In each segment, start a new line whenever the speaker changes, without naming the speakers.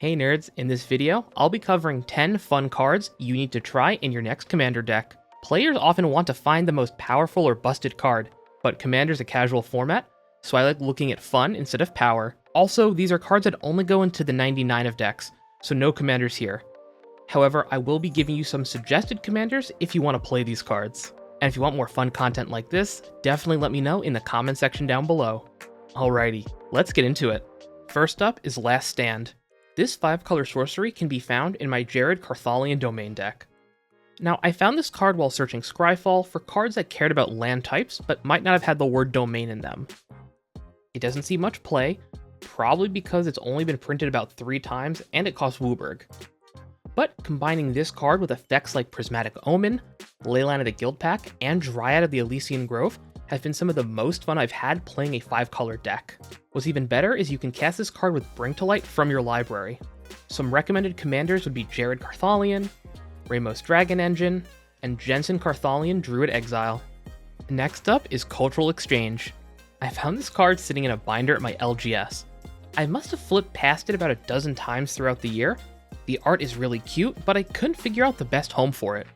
Hey nerds, in this video, I'll be covering 10 fun cards you need to try in your next Commander deck. Players often want to find the most powerful or busted card, but Commander's a casual format, so I like looking at fun instead of power. Also, these are cards that only go into the 99 of decks, so no Commanders here. However, I will be giving you some suggested Commanders if you want to play these cards. And if you want more fun content like this, definitely let me know in the comment section down below. Alrighty, let's get into it. First up is Last Stand. This 5-color sorcery can be found in my Jared Carthalion Domain deck. Now, I found this card while searching Scryfall for cards that cared about land types, but might not have had the word domain in them. It doesn't see much play, probably because it's only been printed about 3 times and it costs WUBRG. But combining this card with effects like Prismatic Omen, Leyline of the Guildpact, and Dryad of the Elysian Grove have been some of the most fun I've had playing a 5-color deck. What's even better is you can cast this card with Bring to Light from your library. Some recommended commanders would be Jared Carthalion, Ramos Dragon Engine, and Jensen Carthalion Druid Exile. Next up is Cultural Exchange. I found this card sitting in a binder at my LGS. I must have flipped past it about a dozen times throughout the year. The art is really cute, but I couldn't figure out the best home for it.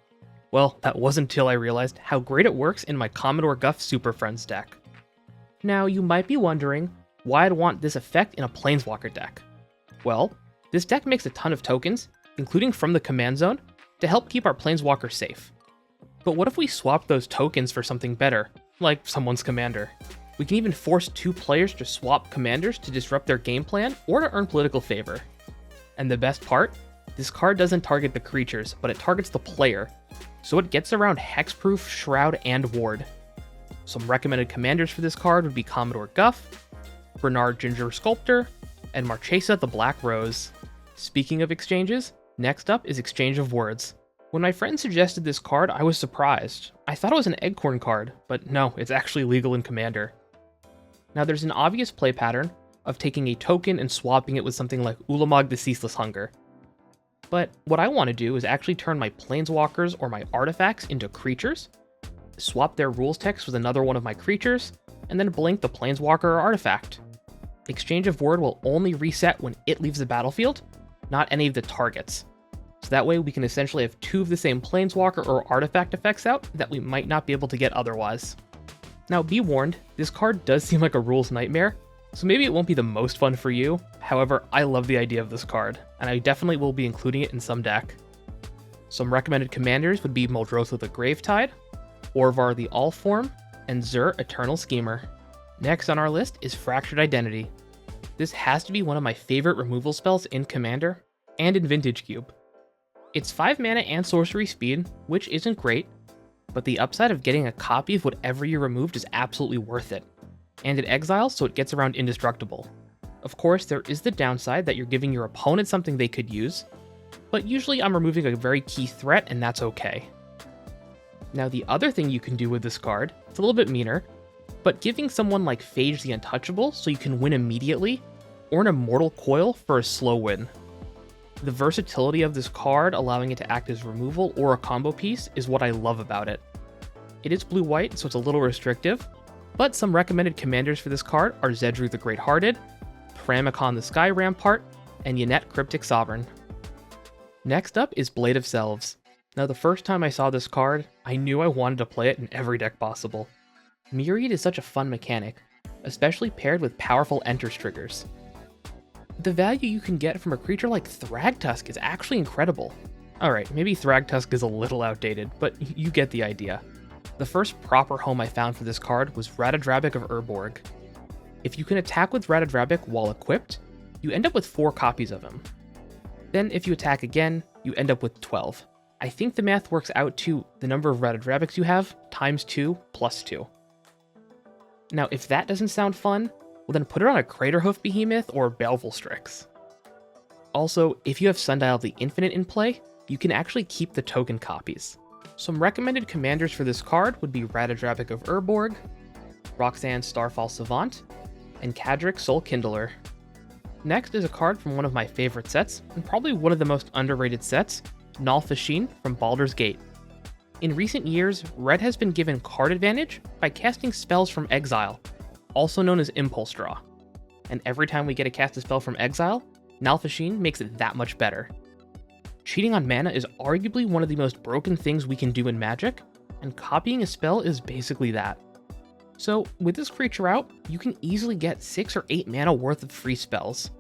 Well, that wasn't until I realized how great it works in my Commodore Guff Super Friends deck. Now, you might be wondering why I'd want this effect in a Planeswalker deck. Well, this deck makes a ton of tokens, including from the command zone, to help keep our Planeswalkers safe. But what if we swap those tokens for something better, like someone's commander? We can even force 2 players to swap commanders to disrupt their game plan or to earn political favor. And the best part? This card doesn't target the creatures, but it targets the player, so it gets around Hexproof, Shroud, and Ward. Some recommended commanders for this card would be Commodore Guff, Bernard Ginger Sculptor, and Marchesa the Black Rose. Speaking of exchanges, next up is Exchange of Words. When my friend suggested this card, I was surprised. I thought it was an Eggcorn card, but no, it's actually legal in Commander. Now there's an obvious play pattern of taking a token and swapping it with something like Ulamog the Ceaseless Hunger. But what I want to do is actually turn my Planeswalkers or my artifacts into creatures, swap their rules text with another one of my creatures, and then blink the Planeswalker or artifact. Exchange of Word will only reset when it leaves the battlefield, not any of the targets. So that way we can essentially have 2 of the same Planeswalker or artifact effects out that we might not be able to get otherwise. Now be warned, this card does seem like a rules nightmare, so maybe it won't be the most fun for you. However, I love the idea of this card, and I definitely will be including it in some deck. Some recommended commanders would be Muldrotha the Gravetide, Orvar the Allform, and Zur Eternal Schemer. Next on our list is Fractured Identity. This has to be one of my favorite removal spells in Commander, and in Vintage Cube. It's 5 mana and sorcery speed, which isn't great, but the upside of getting a copy of whatever you removed is absolutely worth it. And it exiles, so it gets around indestructible. Of course, there is the downside that you're giving your opponent something they could use, but usually I'm removing a very key threat, and that's okay. Now the other thing you can do with this card, it's a little bit meaner, but giving someone like Phage the Untouchable so you can win immediately, or an Immortal Coil for a slow win. The versatility of this card, allowing it to act as removal or a combo piece, is what I love about it. It is blue-white, so it's a little restrictive, but some recommended commanders for this card are Zedru the Great-Hearted, Pramikon the Sky Rampart, and Yannette Cryptic Sovereign. Next up is Blade of Selves. Now the first time I saw this card, I knew I wanted to play it in every deck possible. Myriad is such a fun mechanic, especially paired with powerful Enters triggers. The value you can get from a creature like Thragtusk is actually incredible. Alright, maybe Thragtusk is a little outdated, but you get the idea. The first proper home I found for this card was Ratadrabik of Urborg. If you can attack with Ratadrabik while equipped, you end up with 4 copies of him. Then if you attack again, you end up with 12. I think the math works out to the number of Ratadrabiks you have times 2 plus 2. Now if that doesn't sound fun, well then put it on a Craterhoof Behemoth or Baleful Strix. Also, if you have Sundial of the Infinite in play, you can actually keep the token copies. Some recommended commanders for this card would be Ratadrabik of Urborg, Roxanne Starfall Savant, and Kadric Soul Kindler. Next is a card from one of my favorite sets, and probably one of the most underrated sets, Nalfashin from Baldur's Gate. In recent years, Red has been given card advantage by casting spells from exile, also known as Impulse Draw. And every time we get a cast a spell from exile, Nalfashine makes it that much better. Cheating on mana is arguably one of the most broken things we can do in Magic, and copying a spell is basically that. So with this creature out, you can easily get 6 or 8 mana worth of free spells.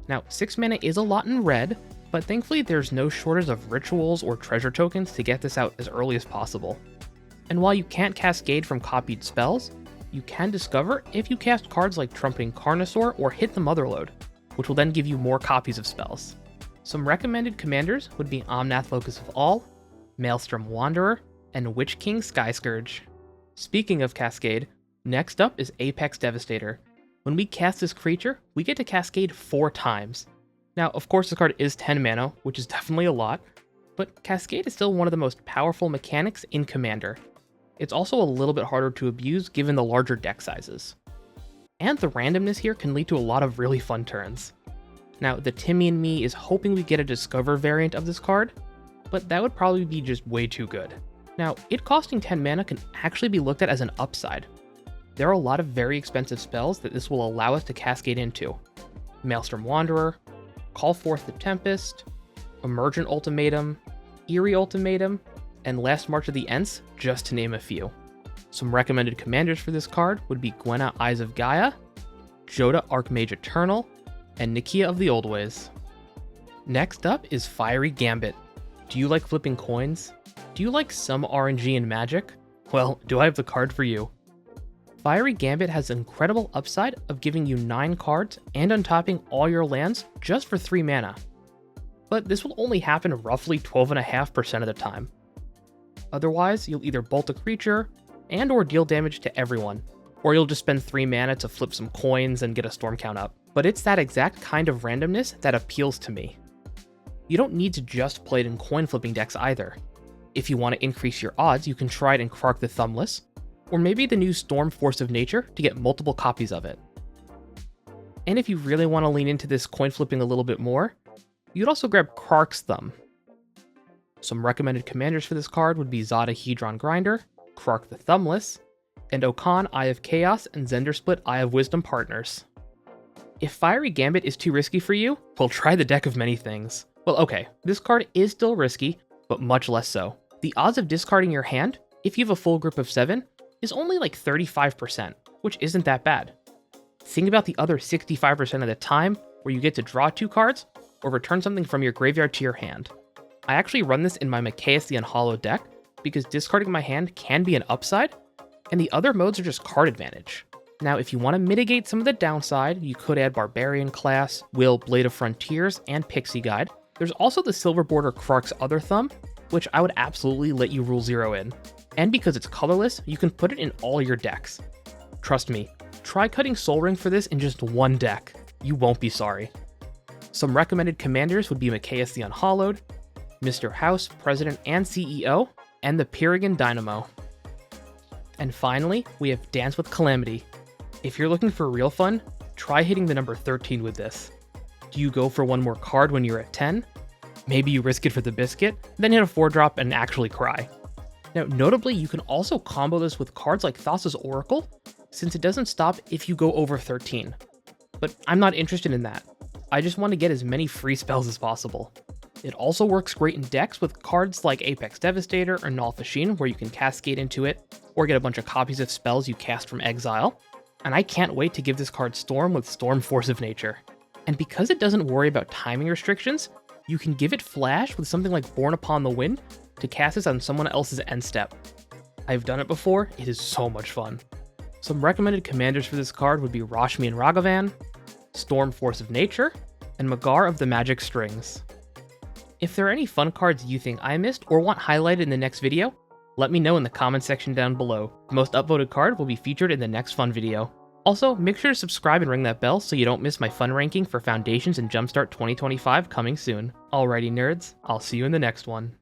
Now 6 mana is a lot in red, but thankfully there's no shortage of rituals or treasure tokens to get this out as early as possible. And while you can't cascade from copied spells, you can discover if you cast cards like Trumpeting Carnosaur or hit the Motherlode, which will then give you more copies of spells. Some recommended commanders would be Omnath Locus of All, Maelstrom Wanderer, and Witch King Skyscourge. Speaking of Cascade, next up is Apex Devastator. When we cast this creature, we get to Cascade 4 times. Now, of course, this card is 10 mana, which is definitely a lot, but Cascade is still one of the most powerful mechanics in Commander. It's also a little bit harder to abuse given the larger deck sizes. And the randomness here can lead to a lot of really fun turns. Now, the Timmy and me is hoping we get a Discover variant of this card, but that would probably be just way too good. Now, it costing 10 mana can actually be looked at as an upside. There are a lot of very expensive spells that this will allow us to cascade into. Maelstrom Wanderer, Call Forth the Tempest, Emergent Ultimatum, Eerie Ultimatum, and Last March of the Ents, just to name a few. Some recommended commanders for this card would be Gwenna Eyes of Gaia, Joda Archmage Eternal, and Nakia of the Old Ways. Next up is Fiery Gambit. Do you like flipping coins? Do you like some RNG in Magic? Well, do I have the card for you? Fiery Gambit has an incredible upside of giving you 9 cards and untapping all your lands just for 3 mana. But this will only happen roughly 12.5% of the time. Otherwise, you'll either bolt a creature and or deal damage to everyone, or you'll just spend 3 mana to flip some coins and get a storm count up. But it's that exact kind of randomness that appeals to me. You don't need to just play it in coin flipping decks either. If you want to increase your odds, you can try it in Krark the Thumbless, or maybe the new Storm Force of Nature to get multiple copies of it. And if you really want to lean into this coin flipping a little bit more, you'd also grab Krark's Thumb. Some recommended commanders for this card would be Zada Hedron Grinder, Krark the Thumbless, and Okan Eye of Chaos and Zendersplit Eye of Wisdom partners. If Fiery Gambit is too risky for you, well, try the Deck of Many Things. Well, okay, this card is still risky, but much less so. The odds of discarding your hand, if you have a full group of 7, is only like 35%, which isn't that bad. Think about the other 65% of the time where you get to draw 2 cards or return something from your graveyard to your hand. I actually run this in my Mikaeus the Unhallowed deck because discarding my hand can be an upside, and the other modes are just card advantage. Now, if you want to mitigate some of the downside, you could add Barbarian Class, Will, Blade of Frontiers, and Pixie Guide. There's also the Silver Border Krark's Other Thumb, which I would absolutely let you rule 0 in. And because it's colorless, you can put it in all your decks. Trust me, try cutting Sol Ring for this in just one deck. You won't be sorry. Some recommended commanders would be Mikaeus the Unhallowed, Mr. House, President and CEO, and the Pyrigan Dynamo. And finally, we have Dance with Calamity. If you're looking for real fun, try hitting the number 13 with this. Do you go for one more card when you're at 10? Maybe you risk it for the biscuit, then hit a 4-drop and actually cry. Now, notably, you can also combo this with cards like Thassa's Oracle, since it doesn't stop if you go over 13. But I'm not interested in that. I just want to get as many free spells as possible. It also works great in decks with cards like Apex Devastator or Nalfashine, where you can cascade into it, or get a bunch of copies of spells you cast from exile. And I can't wait to give this card Storm with Storm Force of Nature. And because it doesn't worry about timing restrictions, you can give it Flash with something like Born Upon the Wind to cast this on someone else's end step. I've done it before, it is so much fun. Some recommended commanders for this card would be Rashmi and Ragavan, Storm Force of Nature, and Magar of the Magic Strings. If there are any fun cards you think I missed or want highlighted in the next video, let me know in the comment section down below. The most upvoted card will be featured in the next fun video. Also, make sure to subscribe and ring that bell so you don't miss my fun ranking for Foundations and Jumpstart 2025 coming soon. Alrighty nerds, I'll see you in the next one.